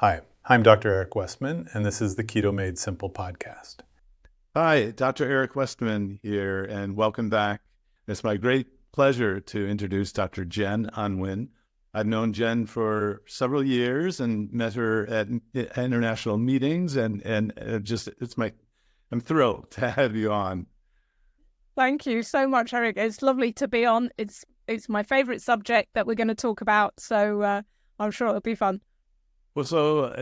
Hi, I'm Dr. Eric Westman, and this is the Keto Made Simple podcast. Hi, Dr. Eric Westman here, and welcome back. It's my great pleasure to introduce Dr. Jen Unwin. I've known Jen for several years and met her at international meetings, and I'm thrilled to have you on. Thank you so much, Eric. It's lovely to be on. It's my favorite subject that we're going to talk about, so I'm sure it'll be fun. Well,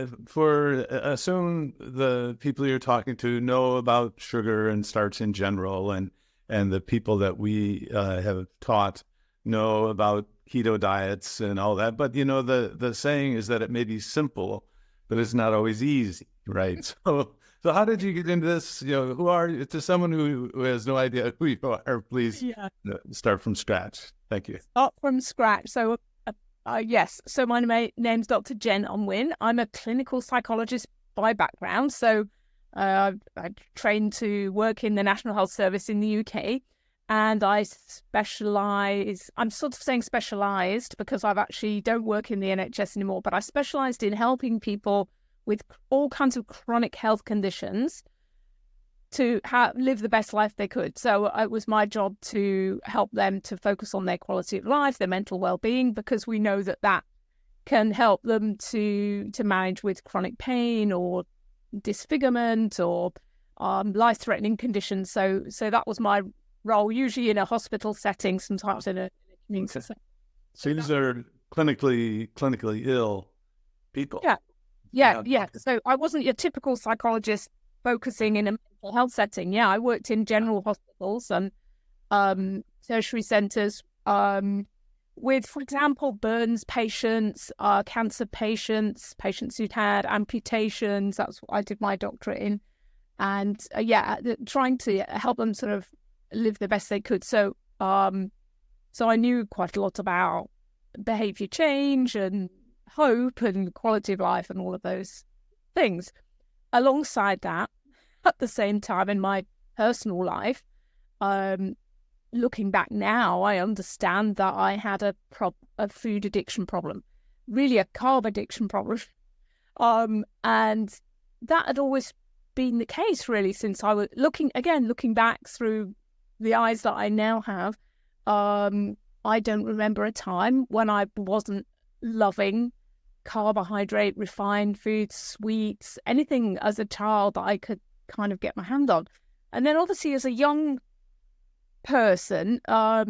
assume the people you're talking to know about sugar and starch in general, and the people that we have taught know about keto diets and all that. But, the saying is that it may be simple, but it's not always easy, right? So how did you get into this? Who are you? To someone who has no idea who you are, please start from scratch. Thank you. Start from scratch. So, yes. So my name's Dr. Jen Unwin. I'm a clinical psychologist by background. So I trained to work in the National Health Service in the UK. And I specialise, I'm sort of saying specialised because I've actually don't work in the NHS anymore, but I specialised in helping people with all kinds of chronic health conditions to live the best life they could. So it was my job to help them to focus on their quality of life, their mental well-being, because we know that can help them to manage with chronic pain or disfigurement or life-threatening conditions. So that was my role, usually in a hospital setting, sometimes in a community setting. So these are clinically ill people. Yeah. So I wasn't your typical psychologist focusing in a mental health setting. Yeah, I worked in general hospitals and tertiary centres with, for example, burns patients, cancer patients who'd had amputations. That's what I did my doctorate in. And trying to help them sort of live the best they could. So I knew quite a lot about behaviour change and hope and quality of life and all of those things. Alongside that, at the same time in my personal life, looking back now, I understand that I had a food addiction problem, really a carb addiction problem. And that had always been the case, really, since I was looking back through the eyes that I now have. I don't remember a time when I wasn't loving carbohydrate, refined foods, sweets, anything as a child that I could kind of get my hand on. And then obviously as a young person, so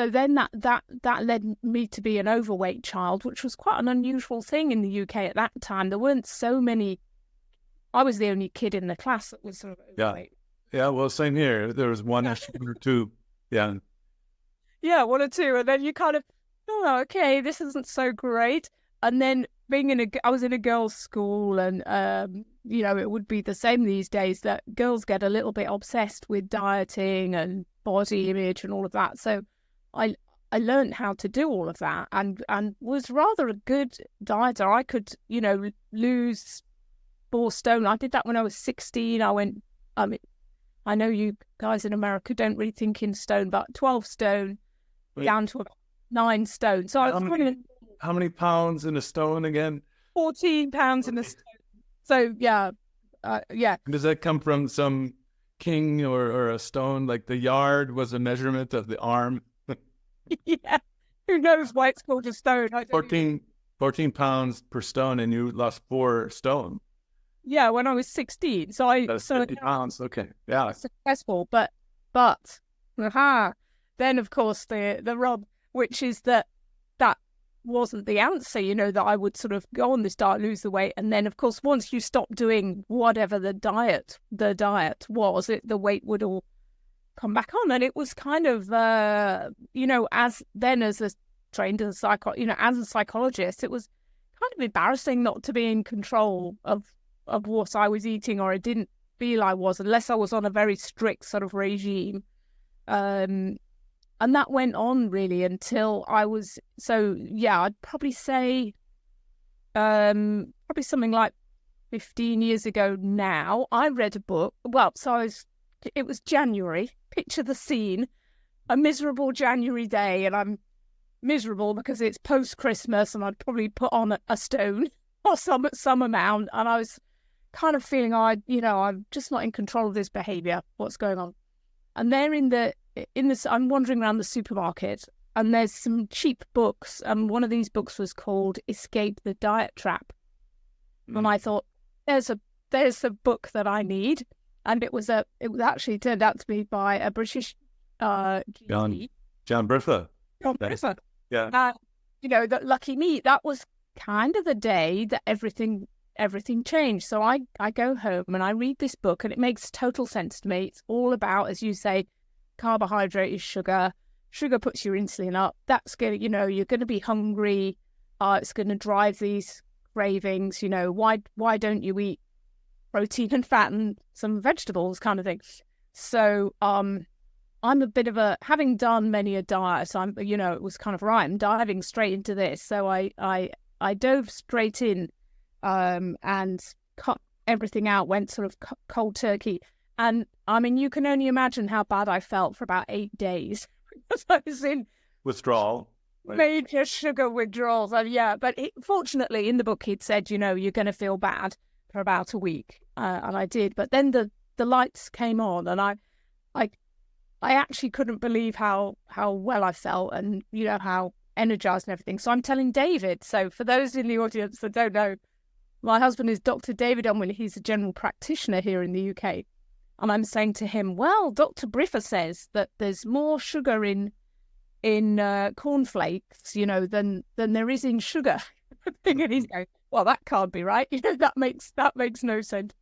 then that led me to be an overweight child, which was quite an unusual thing in the UK at that time. There weren't so many. I was the only kid in the class that was sort of overweight. Yeah, well, same here. There was one or two. Yeah. Yeah, one or two. And then you kind of, oh, okay, this isn't so great. And then I was in a girls' school, and it would be the same these days that girls get a little bit obsessed with dieting and body image and all of that. So I learned how to do all of that, and was rather a good dieter. I could, lose 4 stone. I did that when I was 16. I know you guys in America don't really think in stone, but 12 stone down to about 9 stone. So I was how many pounds in a stone again? 14 pounds in a stone. So yeah. Does that come from some king or a stone? Like the yard was a measurement of the arm? Yeah. Who knows why it's called a stone? 14 pounds per stone, and you lost 4 stone. Yeah, when I was 16. So 50 pounds. Okay. Yeah. Successful, but then of course the rub, which is that wasn't the answer, that I would sort of go on this diet, lose the weight, and then of course once you stop doing whatever the diet was, the weight would all come back on. And it was kind of as a trained as a psychologist, it was kind of embarrassing not to be in control of what I was eating, or I didn't feel I was, unless I was on a very strict sort of regime. And that went on really until I was, I'd probably say probably something like 15 years ago now, I read a book. It was January, picture the scene, a miserable January day, and I'm miserable because it's post-Christmas and I'd probably put on a stone or some amount, and I was kind of feeling, I'm just not in control of this behavior. What's going on? And there I'm wandering around the supermarket, and there's some cheap books, and one of these books was called Escape the Diet Trap. And I thought, there's a book that I need. And it actually turned out to be by a British GP. John Briffa. John Briffa. Yeah. That lucky me, that was kind of the day that everything changed. So I go home and I read this book, and it makes total sense to me. It's all about, as you say, carbohydrate is sugar. Sugar puts your insulin up. That's going to, you're going to be hungry. It's going to drive these cravings. Why don't you eat protein and fat and some vegetables kind of thing? So I'm a bit of having done many a diet, so it was kind of right. I'm diving straight into this. So I dove straight in and cut everything out, went sort of cold turkey. And I mean, you can only imagine how bad I felt for about 8 days. Because I was in withdrawal. Right. Major sugar withdrawals. But fortunately in the book he'd said, you're going to feel bad for about a week. And I did. But then the lights came on, and I actually couldn't believe how well I felt, and how energized and everything. So I'm telling David. So for those in the audience that don't know, my husband is Dr. David Unwin. He's a general practitioner here in the UK. And I'm saying to him, well, Dr. Briffa says that there's more sugar in cornflakes, than there is in sugar. And he's going, well, that can't be right. That makes no sense.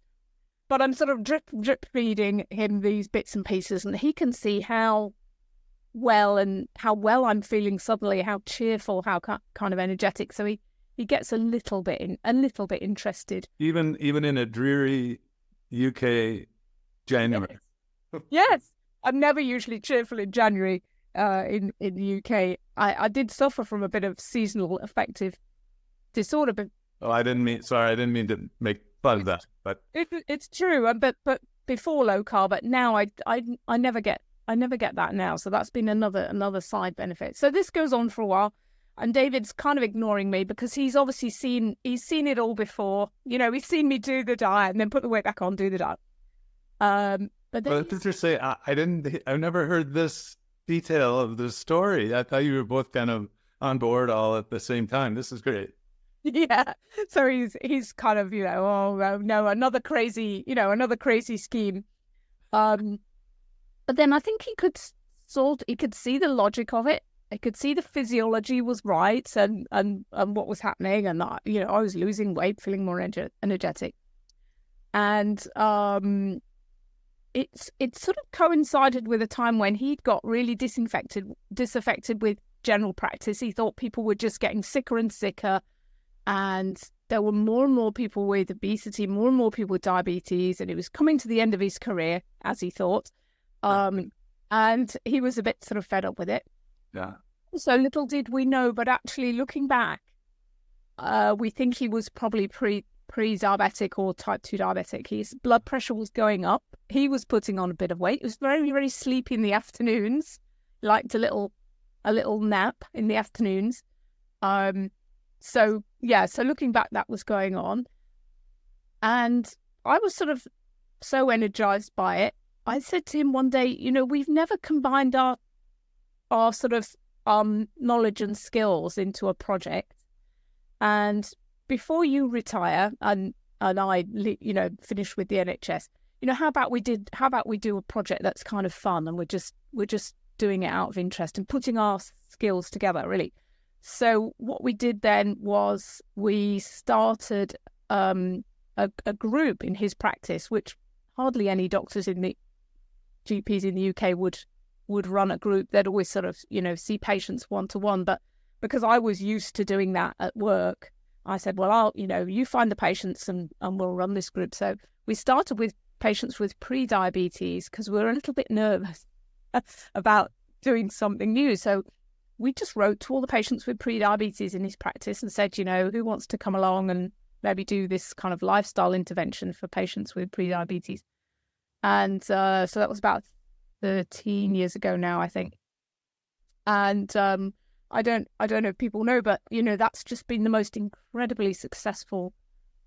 But I'm sort of drip feeding him these bits and pieces, and he can see how well I'm feeling suddenly, how cheerful, how kind of energetic. So he gets a little bit interested. Even in a dreary UK January. Yes. I'm never usually cheerful in January in the UK. I did suffer from a bit of seasonal affective disorder. But I didn't mean to make fun of that. But it's true. But before low carb, but now I never get that now. So that's been another side benefit. So this goes on for a while. And David's kind of ignoring me because he's obviously seen it all before. He's seen me do the diet and then put the weight back on, do the diet. But let's just say I've never heard this detail of the story. I thought you were both kind of on board all at the same time. This is great. Yeah. So he's kind of, oh no, another crazy scheme. But then I think he could see the logic of it. I could see the physiology was right and what was happening, and I was losing weight, feeling more energetic, and it sort of coincided with a time when he'd got really disaffected with general practice. He thought people were just getting sicker and sicker, and there were more and more people with obesity, more and more people with diabetes, and it was coming to the end of his career, as he thought, and he was a bit sort of fed up with it. Yeah. So little did we know, but actually looking back, we think he was probably pre-diabetic or type 2 diabetic. His blood pressure was going up. He was putting on a bit of weight. He was very, very sleepy in the afternoons. Liked a little nap in the afternoons. So looking back, that was going on. And I was sort of so energized by it. I said to him one day, we've never combined our sort of knowledge and skills into a project. And before you retire and I, finish with the NHS, how about we do a project that's kind of fun, and we're just doing it out of interest and putting our skills together, really. So what we did then was we started a group in his practice, which hardly any doctors in the GPs in the UK would run a group. They'd always sort of, see patients one-to-one. But because I was used to doing that at work, I said, well, you find the patients and we'll run this group. So we started with patients with pre-diabetes because we were a little bit nervous about doing something new. So we just wrote to all the patients with pre-diabetes in his practice and said, who wants to come along and maybe do this kind of lifestyle intervention for patients with pre-diabetes. And so that was about 13 years ago now, I think. And I don't know if people know, but that's just been the most incredibly successful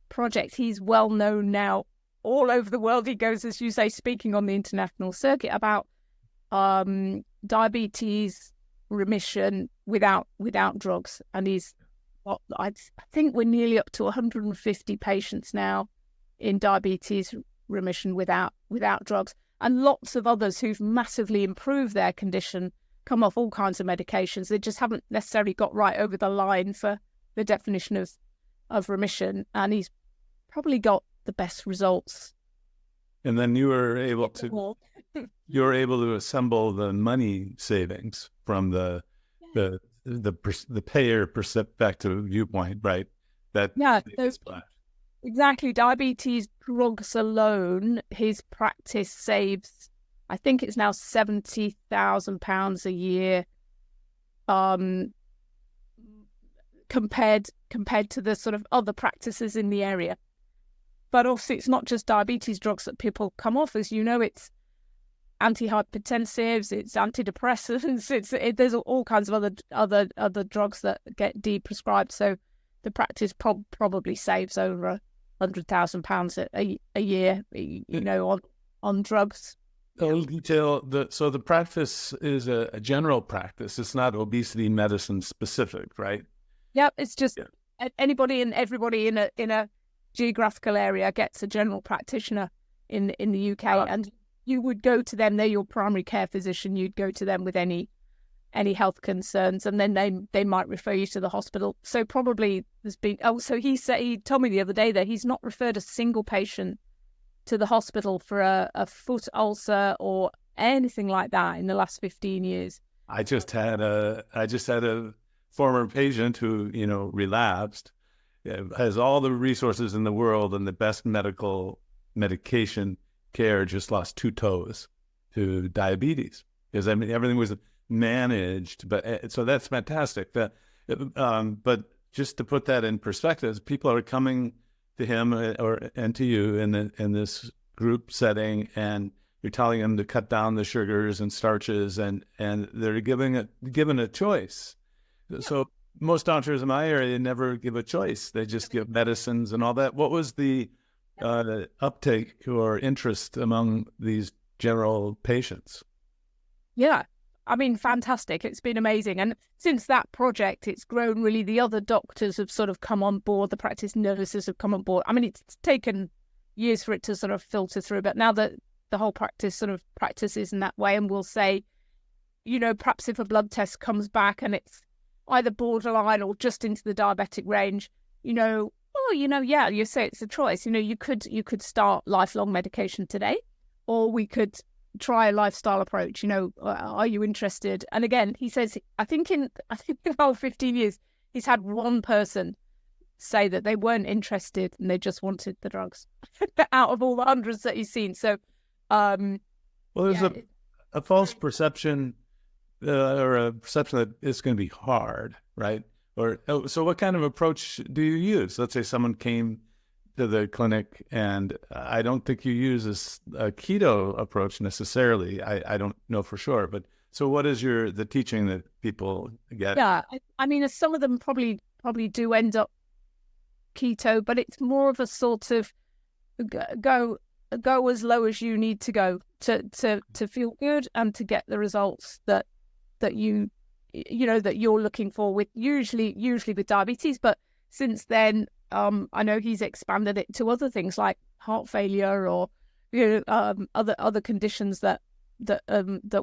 project. He's well known now all over the world. He goes, as you say, speaking on the international circuit about diabetes remission without drugs. And I think we're nearly up to 150 patients now in diabetes remission without drugs, and lots of others who've massively improved their condition, come off all kinds of medications. They just haven't necessarily got right over the line for the definition of remission, and he's probably got the best results. And then you were able to assemble the money savings from the payer perspective viewpoint, right? Exactly. Diabetes drugs alone, his practice saves, I think it's now £70,000 a year, compared to the sort of other practices in the area. But obviously, it's not just diabetes drugs that people come off. As you know, it's antihypertensives, it's antidepressants, there's all kinds of other drugs that get deprescribed. So the practice probably saves over £100,000 a year, on drugs. So the practice is a general practice. It's not obesity medicine specific, right? Yep, it's just anybody and everybody in a geographical area gets a general practitioner in the UK, and you would go to them. They're your primary care physician. You'd go to them with any health concerns, and then they might refer you to the hospital. So probably there's been. So he told me the other day that he's not referred a single patient to the hospital for a foot ulcer or anything like that in the last 15 years. I just had a former patient who relapsed, has all the resources in the world and the best medication care, just lost 2 toes to diabetes, because everything was managed. But so that's fantastic. But just to put that in perspective, people are coming to him and to you in this group setting, and you're telling them to cut down the sugars and starches, and they're given a choice. So most doctors in my area never give a choice. They just give medicines and all that. What was the uptake or interest among these general patients? Yeah, I mean, fantastic. It's been amazing. And since that project, it's grown really. The other doctors have sort of come on board. The practice nurses have come on board. I mean, it's taken years for it to sort of filter through, but now that the whole practice sort of practices in that way, and we'll say, perhaps if a blood test comes back and it's either borderline or just into the diabetic range, you say it's a choice. You could start lifelong medication today, or we could try a lifestyle approach. Are you interested? And again, he says, I think in about 15 years, he's had one person say that they weren't interested and they just wanted the drugs out of all the hundreds that he's seen. So, there's a false perception or a perception that it's going to be hard, right? So what kind of approach do you use? Let's say someone came to the clinic, and I don't think you use a keto approach necessarily. I don't know for sure, but so what is the teaching that people get? Yeah, I mean, some of them probably do end up keto, but it's more of a sort of go as low as you need to go to feel good and to get the results that you're looking for with usually with diabetes. But since then, I know he's expanded it to other things like heart failure or other conditions that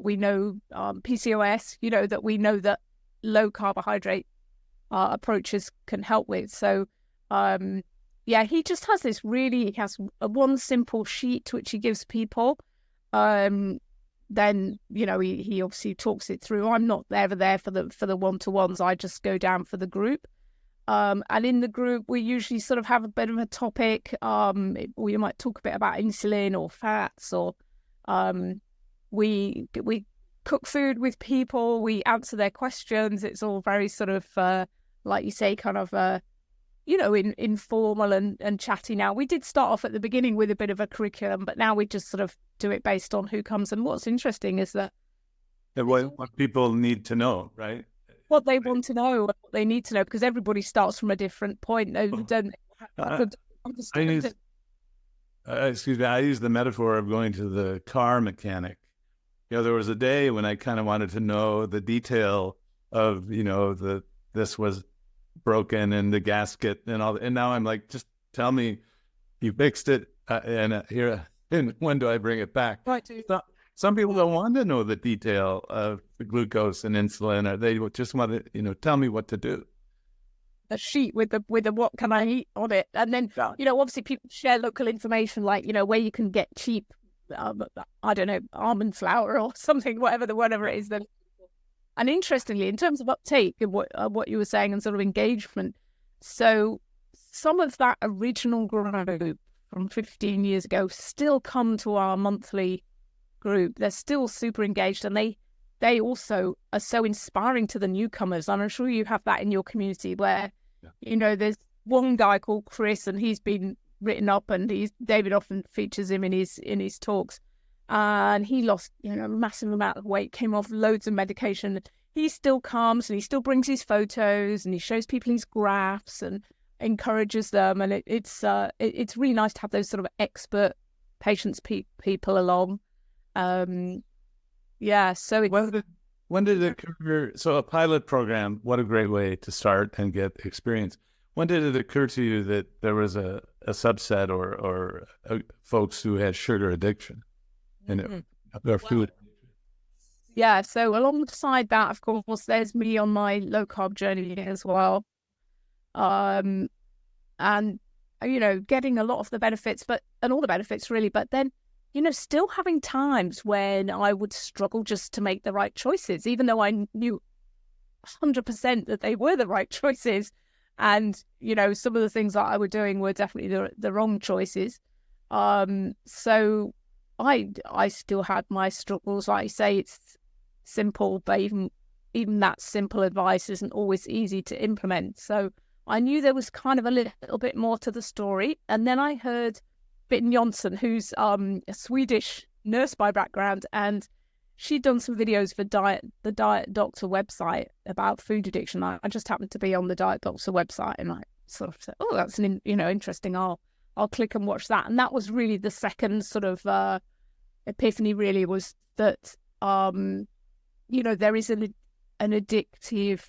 we know, PCOS, that we know that low carbohydrate approaches can help with. So he just has he has one simple sheet which he gives people. Then he obviously talks it through. I'm not ever there for the one-to-ones. I just go down for the group. And in the group, we usually sort of have a bit of a topic. We might talk a bit about insulin or fats, or we cook food with people. We answer their questions. It's all very sort of, like you say, kind of, informal and chatty now. We did start off at the beginning with a bit of a curriculum, but now we just sort of do it based on who comes. And what's interesting is that what people need to know, right? what they want to know, what they need to know, because everybody starts from a different point. They don't understand it. Excuse me, I use the metaphor of going to the car mechanic. There was a day when I kind of wanted to know the detail of, this was broken and the gasket and all, and now I'm like, just tell me you fixed it, and when do I bring it back? Right. Some people don't want to know the detail of the glucose and insulin, or they just want to, tell me what to do. A sheet with the what can I eat on it, and then obviously people share local information, like where you can get cheap, I don't know, almond flour or something, whatever it is. Then, and interestingly, in terms of uptake and what you were saying and sort of engagement, so some of that original group from 15 years ago still come to our monthly group. They're still super engaged, and they also are so inspiring to the newcomers. And I'm sure you have that in your community where, there's one guy called Chris, and he's been written up, and David often features him in his talks. And he lost, a massive amount of weight, came off loads of medication. He still comes, and he still brings his photos, and he shows people his graphs and encourages them. And it's really nice to have those sort of expert patients people along. So when did it occur? So a pilot program, what a great way to start and get experience. When did it occur to you that there was a subset or folks who had sugar addiction and their food? Yeah, so alongside that, of course, there's me on my low-carb journey as well. And, getting a lot of the benefits, and all the benefits really, but then still having times when I would struggle just to make the right choices, even though I knew 100% that they were the right choices. And, some of the things that I were doing were definitely the wrong choices. So I still had my struggles. Like I say, it's simple, but even that simple advice isn't always easy to implement. So I knew there was kind of a little bit more to the story. And then I heard Bitten Jonsson, who's a Swedish nurse by background, and she'd done some videos for the Diet Doctor website about food addiction. I just happened to be on the Diet Doctor website, and I sort of said, "Oh, that's interesting. I'll click and watch that." And that was really the second sort of epiphany. Really, was that there is an addictive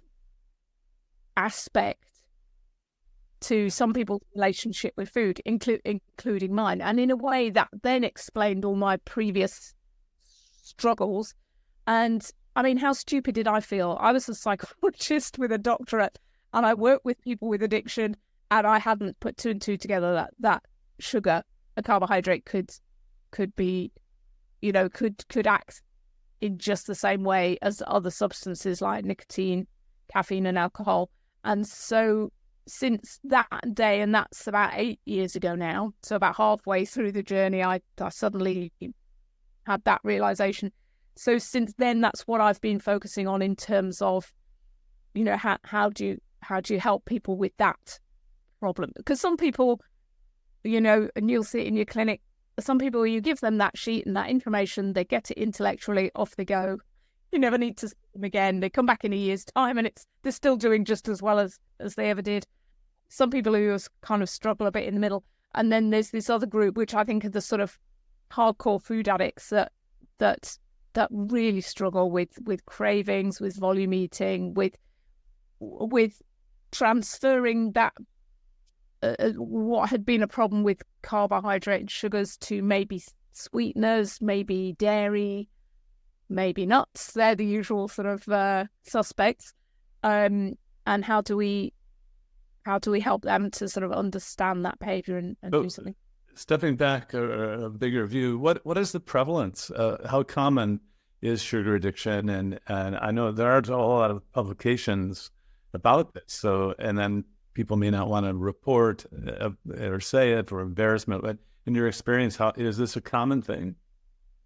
aspect to some people's relationship with food, including mine. And in a way that then explained all my previous struggles. And I mean, how stupid did I feel? I was a psychologist with a doctorate, and I worked with people with addiction, and I hadn't put two and two together that sugar, a carbohydrate, could be, could act in just the same way as other substances like nicotine, caffeine, and alcohol. And so since that day, and that's about 8 years ago now, so about halfway through the journey, I suddenly had that realization. So since then, that's what I've been focusing on in terms of, how do you help people with that problem? Because some people, and you'll see it in your clinic, some people, you give them that sheet and that information, they get it intellectually, off they go. You never need to see them again. They come back in a year's time, and they're still doing just as well as they ever did. Some people who kind of struggle a bit in the middle. And then there's this other group, which I think are the sort of hardcore food addicts that really struggle with cravings, with volume eating, with transferring that what had been a problem with carbohydrate and sugars to maybe sweeteners, maybe dairy, maybe nuts. They're the usual sort of suspects. And how do we help them to sort of understand that behavior and do something? Stepping back a bigger view, what is the prevalence? How common is sugar addiction? And I know there are a whole lot of publications about this. So, and then people may not want to report or say it for embarrassment. But in your experience, how is this a common thing?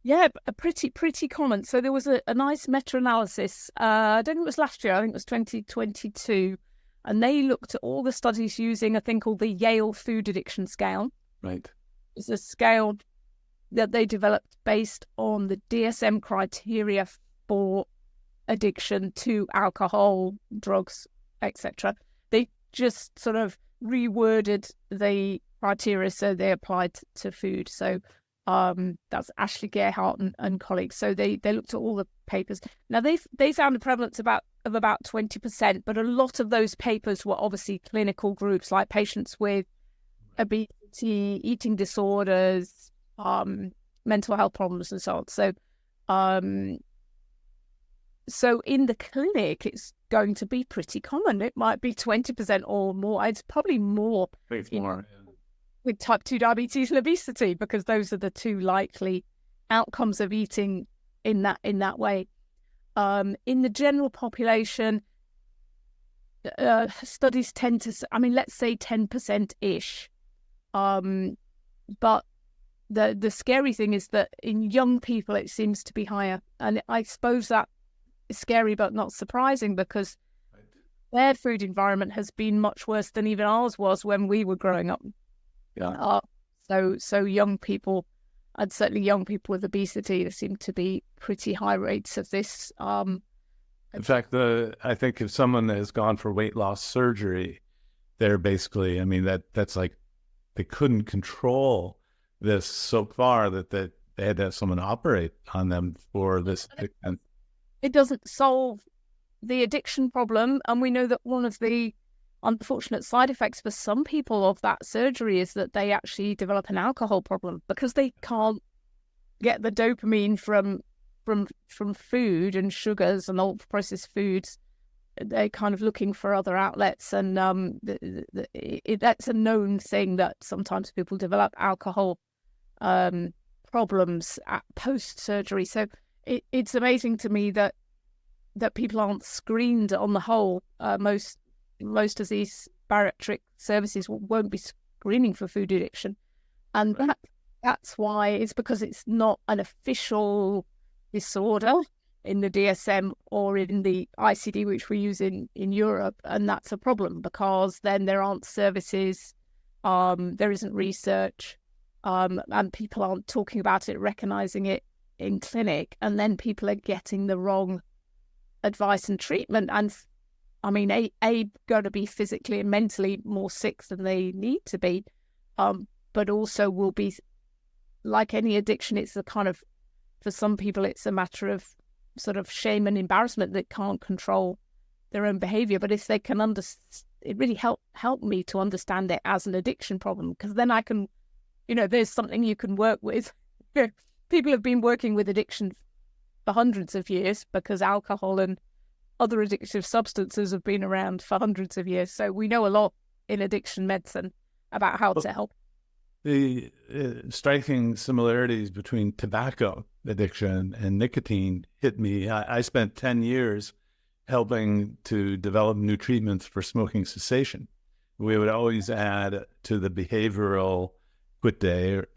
Yeah, pretty common. So there was a nice meta-analysis. I don't think it was last year. I think it was 2022. And they looked at all the studies using a thing called the Yale Food Addiction Scale. Right. It's a scale that they developed based on the DSM criteria for addiction to alcohol, drugs, etc. They just sort of reworded the criteria so they applied to food. So that's Ashley Gerhardt and colleagues. So they looked at all the papers. Now they found a prevalence of about 20%, but a lot of those papers were obviously clinical groups like patients with obesity, eating disorders, mental health problems, and so on. So in the clinic, it's going to be pretty common. It might be 20% or more. It's probably more. It's more. With type 2 diabetes and obesity, because those are the two likely outcomes of eating in that way. In the general population, studies tend to, let's say 10%-ish. But the scary thing is that in young people, it seems to be higher. And I suppose that is scary, but not surprising, because their food environment has been much worse than even ours was when we were growing up. Yeah. So young people, and certainly young people with obesity, there seem to be pretty high rates of this. In fact, I think if someone has gone for weight loss surgery, they're basically, that's like they couldn't control this so far that they had to have someone operate on them for this. It doesn't solve the addiction problem, and we know that one of the unfortunate side effects for some people of that surgery is that they actually develop an alcohol problem because they can't get the dopamine from food and sugars and ultra processed foods. They're kind of looking for other outlets, and that's a known thing that sometimes people develop alcohol problems post surgery. So it's amazing to me that people aren't screened on the whole. Most of these bariatric services won't be screening for food addiction. And that's why, it's because it's not an official disorder in the DSM or in the ICD, which we use in Europe. And that's a problem, because then there aren't services, there isn't research, and people aren't talking about it, recognizing it in clinic. And then people are getting the wrong advice and treatment. And going to be physically and mentally more sick than they need to be, but also will be, like any addiction, it's a kind of, for some people, it's a matter of sort of shame and embarrassment that can't control their own behavior. But if they can it really helped me to understand it as an addiction problem, because then I can, there's something you can work with. People have been working with addiction for hundreds of years, because alcohol and other addictive substances have been around for hundreds of years. So we know a lot in addiction medicine about how to help. The striking similarities between tobacco addiction and nicotine hit me. I spent 10 years helping to develop new treatments for smoking cessation. We would always add to the behavioral quit day or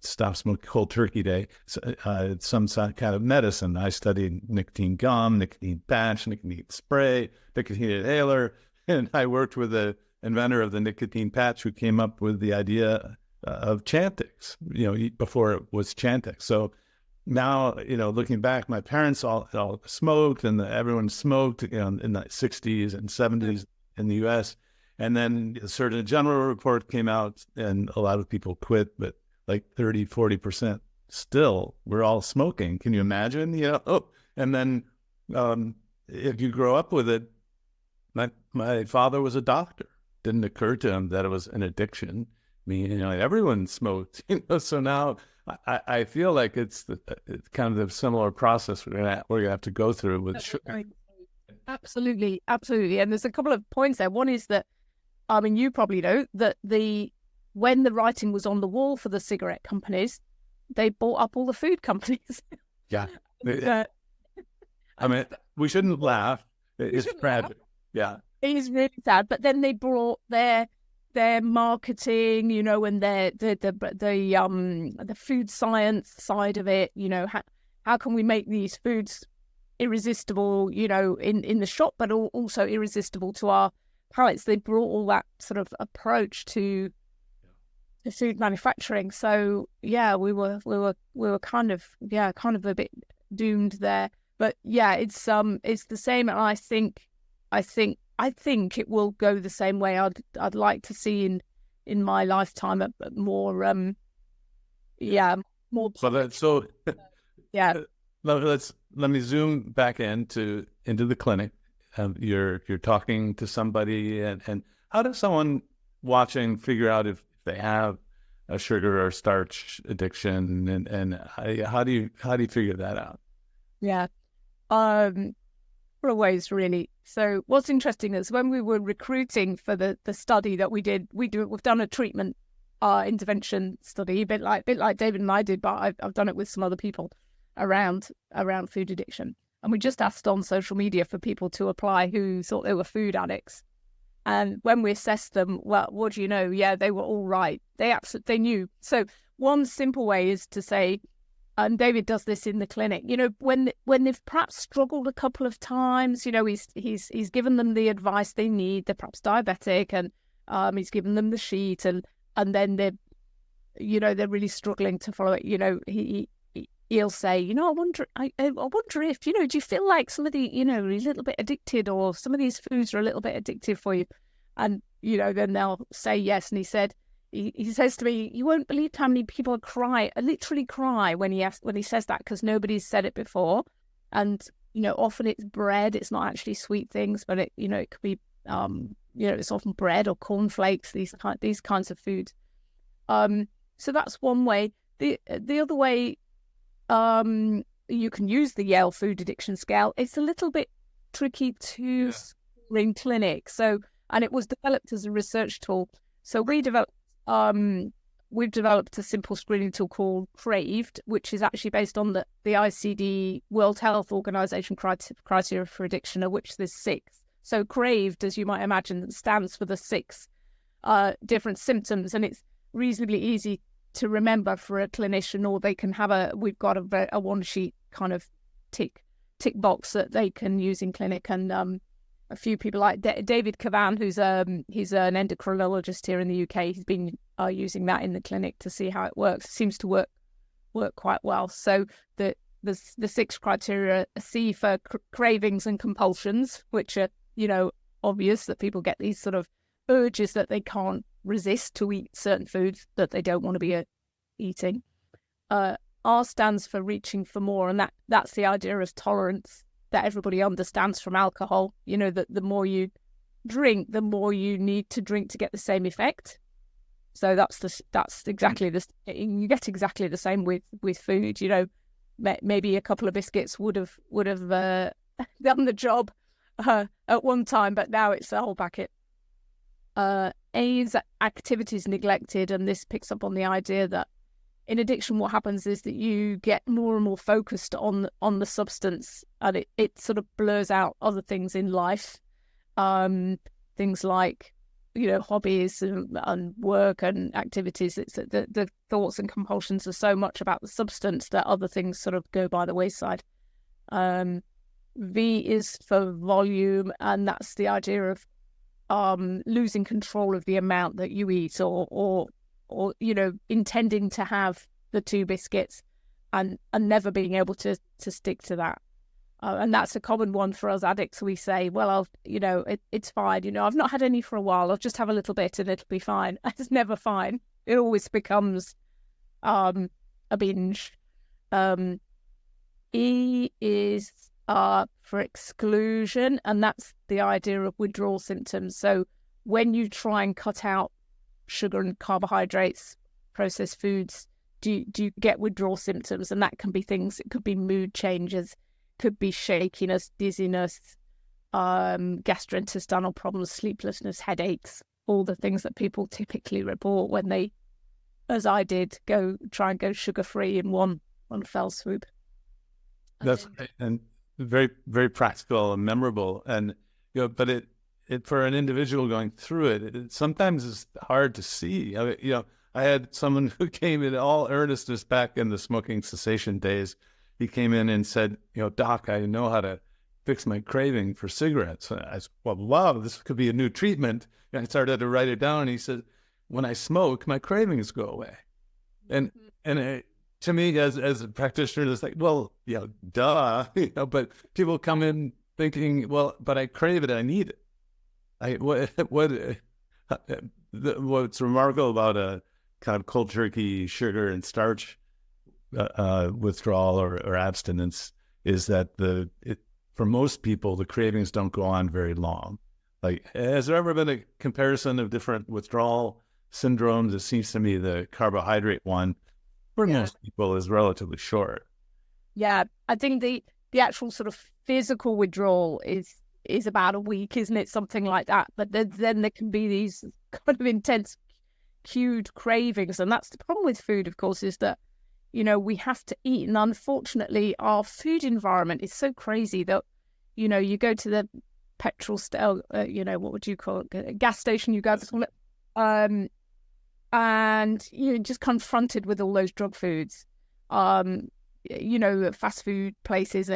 stop smoking cold turkey day, some kind of medicine. I studied nicotine gum, nicotine patch, nicotine spray, nicotine inhaler, and I worked with the inventor of the nicotine patch who came up with the idea of Chantix, before it was Chantix. So now, looking back, my parents all smoked, and everyone smoked in the 60s and 70s in the U.S., and then the Surgeon General report came out, and a lot of people quit, but like 30, 40% still were all smoking. Can you imagine? And then if you grow up with it, my father was a doctor. Didn't occur to him that it was an addiction. Everyone smoked. So now I feel like it's kind of a similar process we're gonna have to go through with sugar. Absolutely. And there's a couple of points there. One is that, you probably know that when the writing was on the wall for the cigarette companies, they bought up all the food companies. Yeah. We shouldn't laugh. It's tragic. Yeah. It is really sad. But then they brought their marketing, and the food science side of it. How can we make these foods irresistible, in the shop, but also irresistible to our palates? They brought all that sort of approach to food manufacturing. So yeah, we were kind of a bit doomed there. But yeah, it's the same, and I think it will go the same way. I'd like to see in my lifetime a more more. So Yeah. Let me zoom back into the clinic. You're talking to somebody, and how does someone watching figure out if they have a sugar or starch addiction, and how do you figure that out? Yeah. For ways, really. So what's interesting is when we were recruiting for the study that we've done a treatment intervention study, a bit like David and I did, but I've done it with some other people around food addiction. And we just asked on social media for people to apply who thought they were food addicts. And when we assessed them, well, what do you know? Yeah, they were all right. They knew. So one simple way is to say, and David does this in the clinic, when they've perhaps struggled a couple of times, he's given them the advice they need. They're perhaps diabetic, and he's given them the sheet, and then they're really struggling to follow it. He'll say, I wonder if, do you feel like some of the, a little bit addicted, or some of these foods are a little bit addictive for you? And, then they'll say yes. And he says to me, you won't believe how many people literally cry when he says that, because nobody's said it before. And, often it's bread. It's not actually sweet things, but it could be, it's often bread or cornflakes, these kinds of foods. So that's one way. The other way, you can use the Yale Food Addiction Scale. It's a little bit tricky to in clinic. So, and it was developed as a research tool. So we've developed a simple screening tool called Craved, which is actually based on the ICD World Health Organization criteria for addiction, of which there's 6. So Craved, as you might imagine, stands for the 6 different symptoms, and it's reasonably easy to remember for a clinician, or they can have we've got a one sheet kind of tick box that they can use in clinic. And a few people like David Cavan, he's an endocrinologist here in the UK. He's been using that in the clinic to see how it works. It seems to work quite well. So the 6 criteria: C for cravings and compulsions, which are obvious, that people get these sort of urges that they can't resist to eat certain foods that they don't want to be eating. R stands for reaching for more, and that's the idea of tolerance that everybody understands from alcohol. That the more you drink, the more you need to drink to get the same effect. So that's exactly this. You get exactly the same with food. Maybe a couple of biscuits would have done the job at one time, but now it's a whole packet. A is activity is neglected, and this picks up on the idea that in addiction, what happens is that you get more and more focused on the substance, and it sort of blurs out other things in life, things like hobbies and work and activities. It's the thoughts and compulsions are so much about the substance that other things sort of go by the wayside. V is for volume, and that's the idea of losing control of the amount that you eat, or intending to have the 2 biscuits and never being able to stick to that. And that's a common one for us addicts. We say, well, it's fine. I've not had any for a while. I'll just have a little bit and it'll be fine. It's never fine. It always becomes a binge. E is for exclusion, and that's the idea of withdrawal symptoms. So when you try and cut out sugar and carbohydrates, processed foods, do you get withdrawal symptoms? And that can be things. It could be mood changes, could be shakiness, dizziness, gastrointestinal problems, sleeplessness, headaches, all the things that people typically report when they, as I did, try and go sugar-free in one fell swoop. And very, very practical and memorable. And but it for an individual going through it sometimes is hard to see. I had someone who came in all earnestness back in the smoking cessation days. He came in and said, Doc, I know how to fix my craving for cigarettes. And I said, well, wow, this could be a new treatment. And I started to write it down. And he said, when I smoke, my cravings go away. And to me, as a practitioner, it's like, well, duh, but people come in thinking, well, but I crave it, I need it. What's remarkable about a kind of cold turkey sugar and starch withdrawal or abstinence is that for most people, the cravings don't go on very long. Like, has there ever been a comparison of different withdrawal syndromes? It seems to me the carbohydrate one for most people is relatively short. Yeah, I think the actual sort of physical withdrawal is about a week, isn't it? Something like that. But then there can be these kind of intense, cued cravings. And that's the problem with food, of course, is that, we have to eat. And unfortunately, our food environment is so crazy that, you go to the petrol what would you call it? A gas station, you go to it. And you're just confronted with all those drug foods. Fast food places,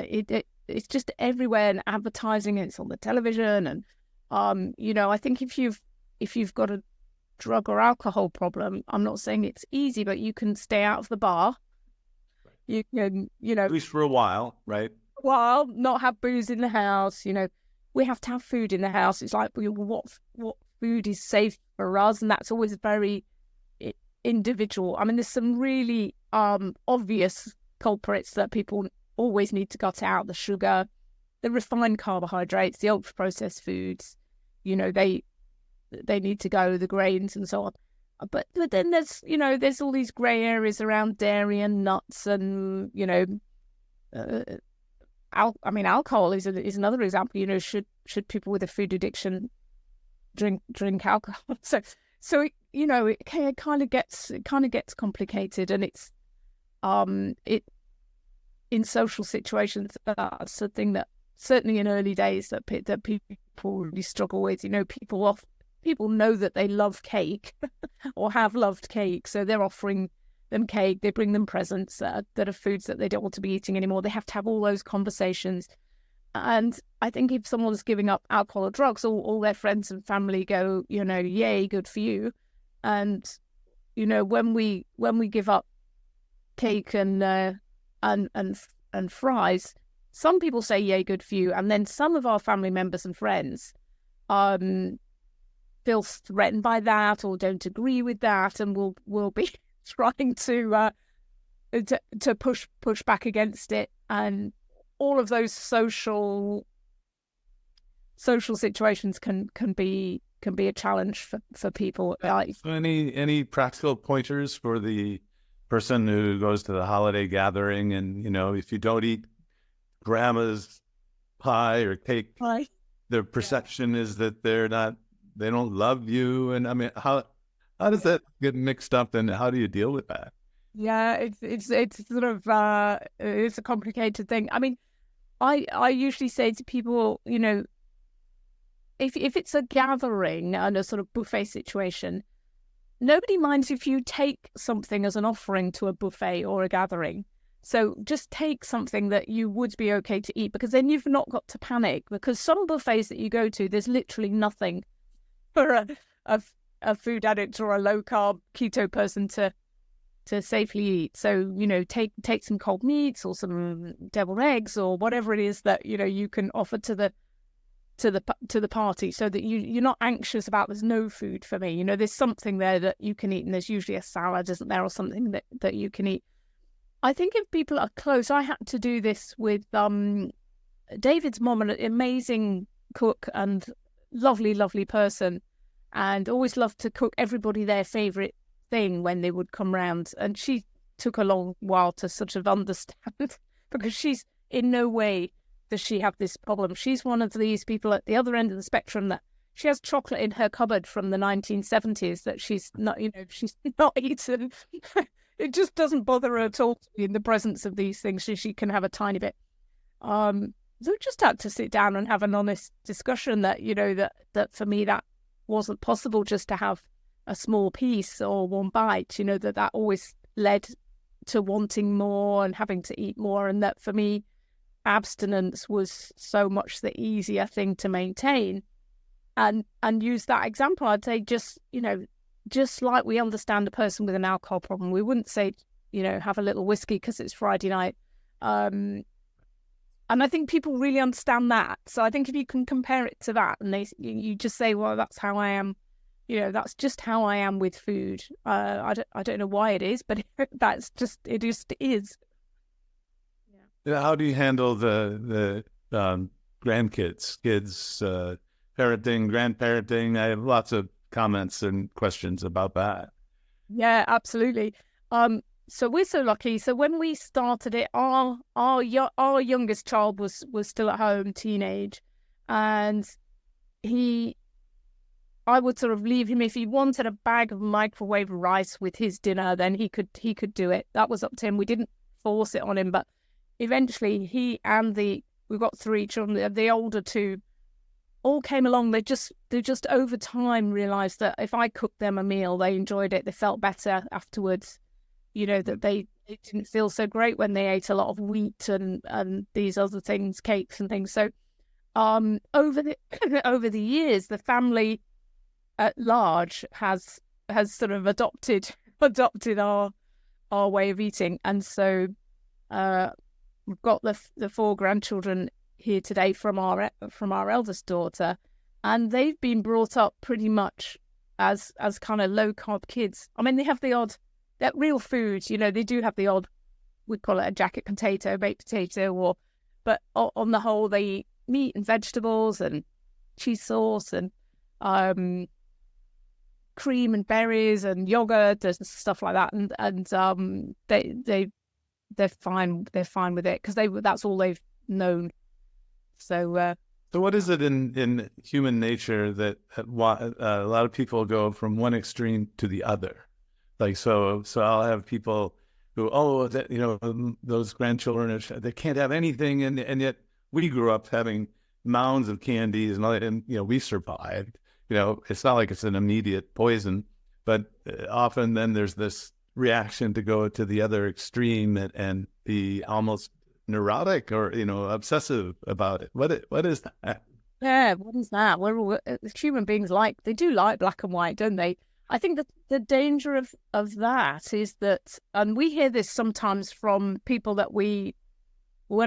it's just everywhere, and advertising, it's on the television. And I think if you've got a drug or alcohol problem, I'm not saying it's easy, but you can stay out of the bar. You can, at least for a while, right? While not have booze in the house. We have to have food in the house. It's like, what food is safe for us, and that's always very individual. I mean, there's some really obvious culprits that people always need to cut out: the sugar, the refined carbohydrates, the ultra processed foods. They need to go, the grains and so on. But then there's all these grey areas around dairy and nuts, and alcohol is another example. Should people with a food addiction drink alcohol? So it kind of gets complicated, and it's in social situations, that's a thing that certainly in early days that people really struggle with. People know that they love cake or have loved cake, so they're offering them cake. They bring them presents that are foods that they don't want to be eating anymore. They have to have all those conversations. And I think if someone's giving up alcohol or drugs, all their friends and family go, yay, good for you. And when we give up cake and fries, some people say, yay, good for you. And then some of our family members and friends feel threatened by that or don't agree with that, and will be trying to push back against it. And all of those social situations can be a challenge for people. So any practical pointers for the person who goes to the holiday gathering, and if you don't eat grandma's pie or cake, their perception is that they don't love you? And I mean, how does that get mixed up, and how do you deal with that? Yeah, it's sort of it's a complicated thing. I mean, I usually say to people, if it's a gathering and a sort of buffet situation, nobody minds if you take something as an offering to a buffet or a gathering. So just take something that you would be okay to eat, because then you've not got to panic, because some buffets that you go to, there's literally nothing for a food addict or a low-carb keto person to safely eat. So, take some cold meats or some deviled eggs or whatever it is that, you can offer to the party, so that you're not anxious about there's no food for me. There's something there that you can eat, and there's usually a salad, isn't there, or something that you can eat. I think if people are close, I had to do this with David's mom, an amazing cook and lovely, lovely person, and always loved to cook everybody their favourite thing when they would come round. And she took a long while to sort of understand, because she's in no way does she have this problem. She's one of these people at the other end of the spectrum that she has chocolate in her cupboard from the 1970s that she's not eaten. It just doesn't bother her at all to be in the presence of these things, so she can have a tiny bit. So we just had to sit down and have an honest discussion that, that for me that wasn't possible, just to have a small piece or one bite, that always led to wanting more and having to eat more. And that for me, abstinence was so much the easier thing to maintain. And use that example, I'd say just like we understand a person with an alcohol problem, we wouldn't say, have a little whiskey because it's Friday night. And I think people really understand that. So I think if you can compare it to that, and you just say, well, that's how I am. That's just how I am with food. I don't know why it is, but it just is. Yeah. How do you handle the grandkids, kids, parenting, grandparenting? I have lots of comments and questions about that. Yeah, absolutely. So we're so lucky. So when we started it, our youngest child was still at home, teenage, and I would sort of leave him if he wanted a bag of microwave rice with his dinner, then he could do it. That was up to him. We didn't force it on him, but eventually he and we've got 3 children. The older 2 all came along. They just over time realized that if I cooked them a meal, they enjoyed it. They felt better afterwards. That they didn't feel so great when they ate a lot of wheat and these other things, cakes and things. So over the years, the family at large has sort of adopted our way of eating, and so we've got the 4 grandchildren here today from our eldest daughter, and they've been brought up pretty much as kind of low carb kids. I mean, they have the odd that real food, they do have the odd, we call it a jacket potato, baked potato, but on the whole they eat meat and vegetables and cheese sauce and cream and berries and yogurt and stuff like that, and they're fine with it because that's all they've known. So what is it in human nature that a lot of people go from one extreme to the other? Like, so I'll have people who, those grandchildren, they can't have anything, and yet we grew up having mounds of candies and we survived. It's not like it's an immediate poison, but often then there's this reaction to go to the other extreme and be almost neurotic or obsessive about it. What is that? Yeah, what is that? We're human beings they do like black and white, don't they? I think that the danger of that is that, and we hear this sometimes from people that when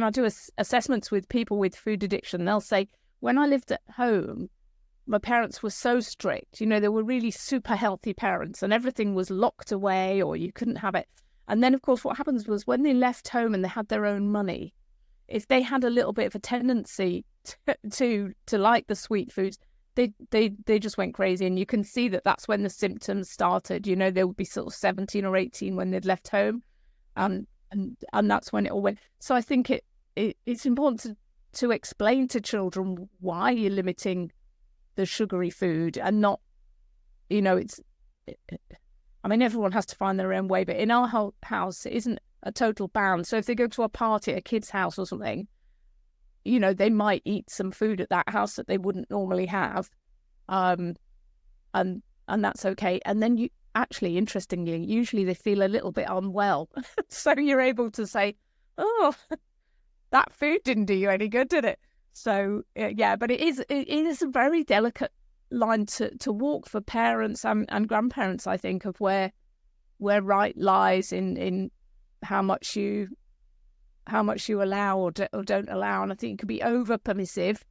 I do assessments with people with food addiction, they'll say, when I lived at home, my parents were so strict. They were really super healthy parents and everything was locked away or you couldn't have it. And then, of course, what happens was when they left home and they had their own money, if they had a little bit of a tendency to like the sweet foods, they just went crazy. And you can see that that's when the symptoms started. They would be sort of 17 or 18 when they'd left home. And that's when it all went. So I think it's important to explain to children why you're limiting the sugary food and not, everyone has to find their own way, but in our house, it isn't a total ban. So if they go to a party at a kid's house or something, they might eat some food at that house that they wouldn't normally have. And that's okay. And then you actually, interestingly, usually they feel a little bit unwell. So you're able to say, oh, that food didn't do you any good, did it? So, yeah, but it is a very delicate line to walk for parents and grandparents, I think, of where right lies in how much you allow or don't allow. And I think you can be over permissive.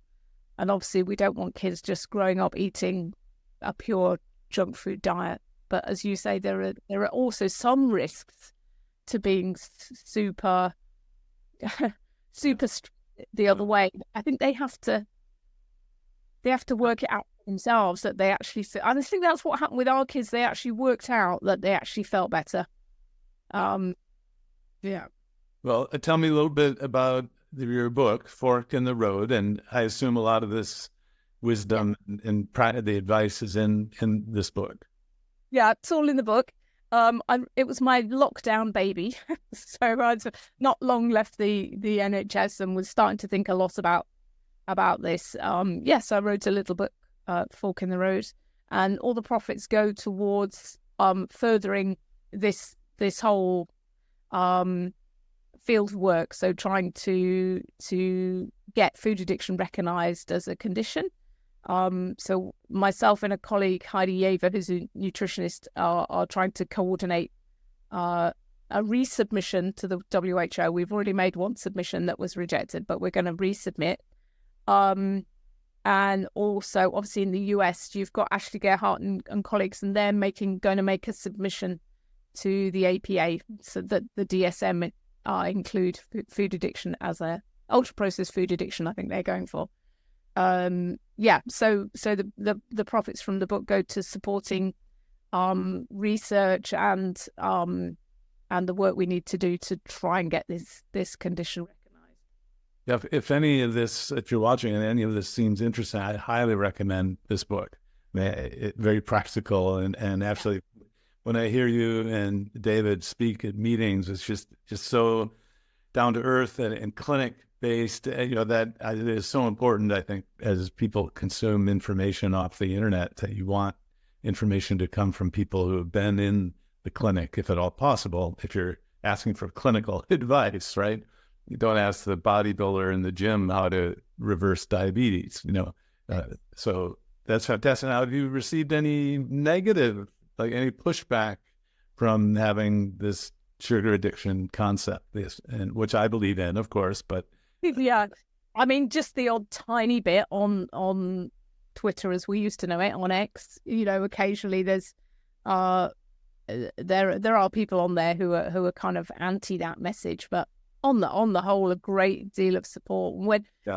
And obviously we don't want kids just growing up eating a pure junk food diet. But as you say, there are also some risks to being super the other way. I think they have to work it out for themselves that they actually feel. And I think that's what happened with our kids. They actually worked out that they actually felt better. Yeah. Well, tell me a little bit about your book, Fork in the Road, and I assume a lot of this wisdom and the advice is in this book. Yeah, it's all in the book. It was my lockdown baby, so I'd not long left the NHS and was starting to think a lot about this. Yes, I wrote a little book, Fork in the Road, and all the profits go towards furthering this whole field of work. So trying to get food addiction recognised as a condition. So myself and a colleague, Heidi Yeaver, who's a nutritionist, are trying to coordinate a resubmission to the WHO. We've already made one submission that was rejected, but we're going to resubmit. And also, obviously, in the US, you've got Ashley Gerhardt and colleagues, and they're going to make a submission to the APA so that the DSM include food addiction as a ultra-processed food addiction. I think they're going for. So the profits from the book go to supporting research and the work we need to do to try and get this condition recognized. Yeah, if any of this, if you're watching and any of this seems interesting, I highly recommend this book. Very practical and actually, when I hear you and David speak at meetings, it's just so down to earth and clinic based. That it is so important. I think as people consume information off the internet, that you want information to come from people who have been in the clinic, if at all possible. If you're asking for clinical advice, right? You don't ask the bodybuilder in the gym how to reverse diabetes, so that's fantastic. Now, have you received any negative, like any pushback from having this sugar addiction concept, and which I believe in, of course, but yeah, I mean, just the odd tiny bit on Twitter, as we used to know it, on X. Occasionally there's there are people on there who are kind of anti that message, but on the whole, a great deal of support.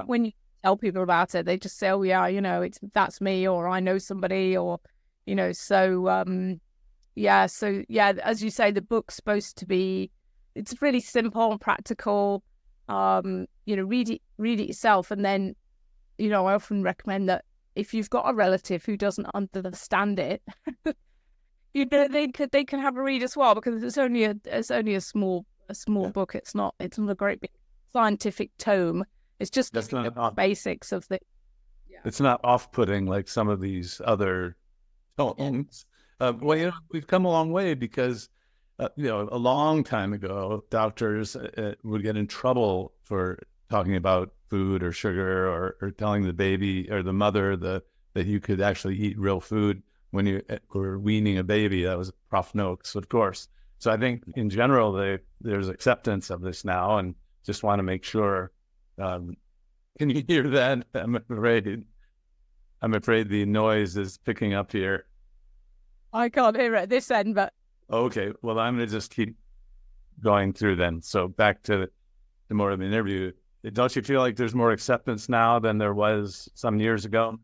When you tell people about it, they just say, "Oh yeah, that's me," or "I know somebody," or So as you say, the book's supposed to be. It's really simple and practical. Read it yourself, and then I often recommend that if you've got a relative who doesn't understand it, they can have a read as well, because it's only a small book. It's not a great big scientific tome. It's just the basics of the. Yeah. It's not off-putting like some of these other tomes. We've come a long way because a long time ago, doctors would get in trouble for talking about food or sugar or telling the baby or the mother that you could actually eat real food when you were weaning a baby. That was prof notes, of course. So I think in general, there's acceptance of this now, and just want to make sure. Can you hear that? I'm afraid the noise is picking up here. I can't hear it at this end, but. Okay, well, I'm going to just keep going through then. So back to the more of the interview. Don't you feel like there's more acceptance now than there was some years ago?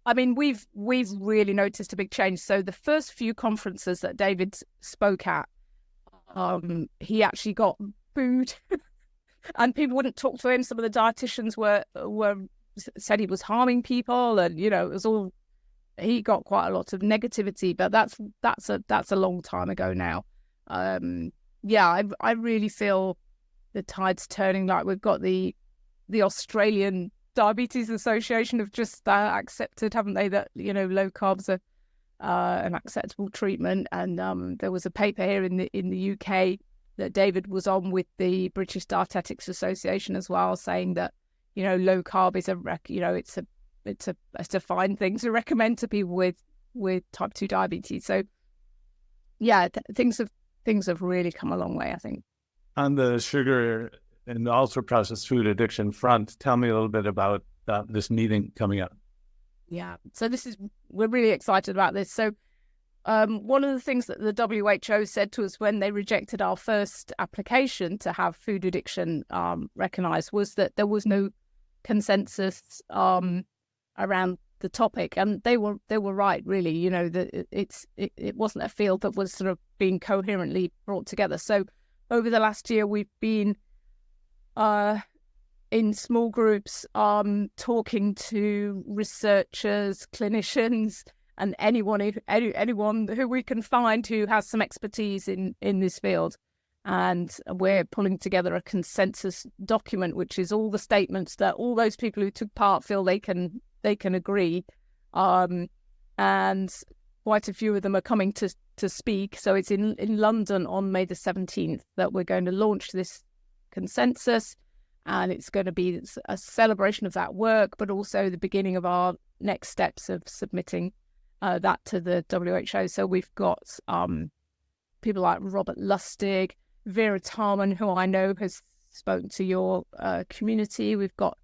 I mean, we've really noticed a big change. So the first few conferences that David spoke at, he actually got booed, and people wouldn't talk to him. Some of the dietitians were said he was harming people, and it was all. He got quite a lot of negativity, but that's a long time ago now. I really feel the tide's turning. Like, we've got the Australian Diabetes Association have just accepted, haven't they, that low carbs are an acceptable treatment. And there was a paper here in the UK that David was on with the British Dietetics Association as well, saying that low carb is it's a fine thing to recommend to people with type 2 diabetes. So things have really come a long way, I think. On the sugar and ultra processed food addiction front, tell me a little bit about this meeting coming up. Yeah, so we're really excited about this. So one of the things that the WHO said to us when they rejected our first application to have food addiction recognized was that there was no consensus around the topic, and they were right, really. That it wasn't a field that was sort of being coherently brought together. So over the last year, we've been in small groups talking to researchers, clinicians, and anyone who we can find who has some expertise in this field. And we're pulling together a consensus document, which is all the statements that all those people who took part feel they can agree. And quite a few of them are coming to speak. So it's in London on May the 17th that we're going to launch this consensus. And it's going to be a celebration of that work, but also the beginning of our next steps of submitting that to the WHO. So we've got people like Robert Lustig, Vera Tarman, who I know has spoken to your community. We've got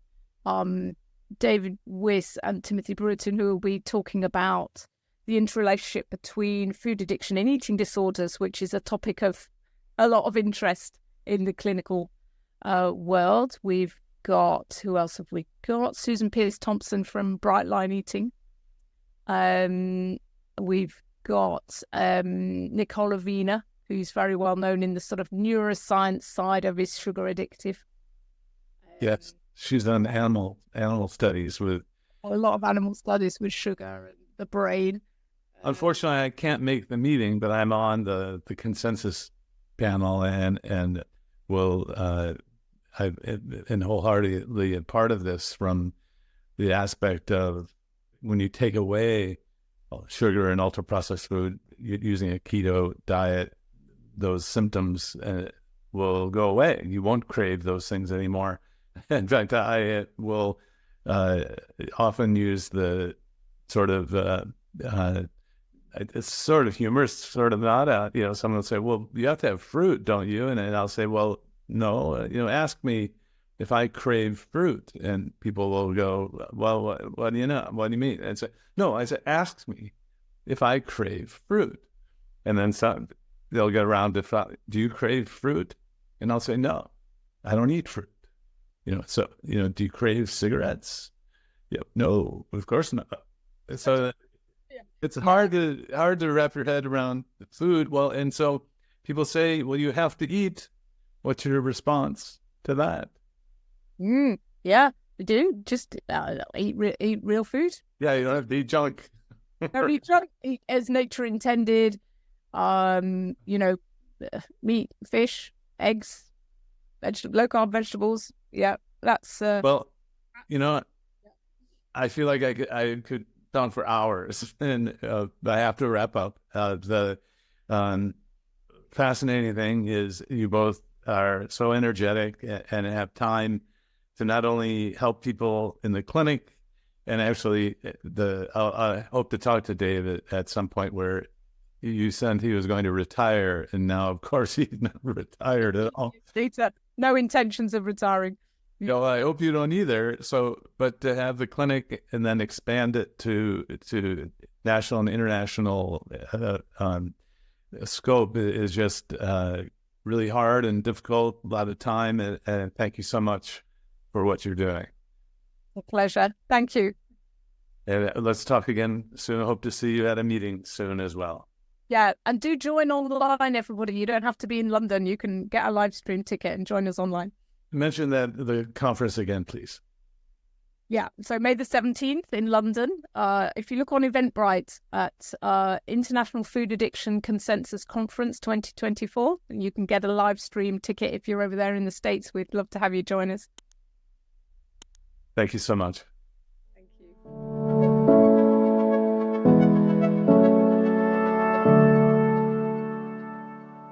David Wiss and Timothy Bruton, who will be talking about the interrelationship between food addiction and eating disorders, which is a topic of a lot of interest in the clinical world. We've got, who else have we got? Susan Pierce-Thompson from Bright Line Eating. We've got Nicola Vina, who's very well known in the sort of neuroscience side of is sugar addictive. Yes, she's done animal studies with A lot of animal studies with sugar and the brain. Unfortunately, I can't make the meeting, but I'm on the consensus panel and will and wholeheartedly a part of this from the aspect of when you take away sugar and ultra processed food using a keto diet, those symptoms will go away. You won't crave those things anymore. In fact, I will often use the sort of it's sort of humorous, sort of not. Someone will say, "Well, you have to have fruit, don't you?" And I'll say, "Well, no. Ask me if I crave fruit," and people will go, "Well, what do you know? What do you mean?" And say, "No," I say, "Ask me if I crave fruit," and then they'll get around to, "Do you crave fruit?" And I'll say, "No, I don't eat fruit." So do you crave cigarettes? Yep. No, of course not. So. It's hard to wrap your head around the food. Well, and so people say, "Well, you have to eat." What's your response to that? Yeah, we do. Just eat real food. Yeah, you don't have to eat junk. Don't eat junk. Eat as nature intended. Meat, fish, eggs, low carb vegetables. Yeah, that's. Well, I feel like I could talk for hours, and I have to wrap up. The fascinating thing is you both are so energetic and have time to not only help people in the clinic, and actually I hope to talk to David at some point where you said he was going to retire, and now, of course, he's not retired at all. No intentions of retiring. I hope you don't either. So, but to have the clinic and then expand it to national and international scope is just really hard and difficult, a lot of time. And thank you so much for what you're doing. A pleasure. Thank you. And let's talk again soon. I hope to see you at a meeting soon as well. Yeah, and do join online, everybody. You don't have to be in London. You can get a live stream ticket and join us online. Mention the conference again, please. Yeah, so May the 17th in London. If you look on Eventbrite at International Food Addiction Consensus Conference 2024, and you can get a live stream ticket if you're over there in the States. We'd love to have you join us. Thank you so much. Thank you.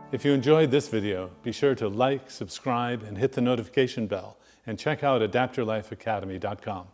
If you enjoyed this video, be sure to like, subscribe, and hit the notification bell, and check out adaptyourlifeacademy.com.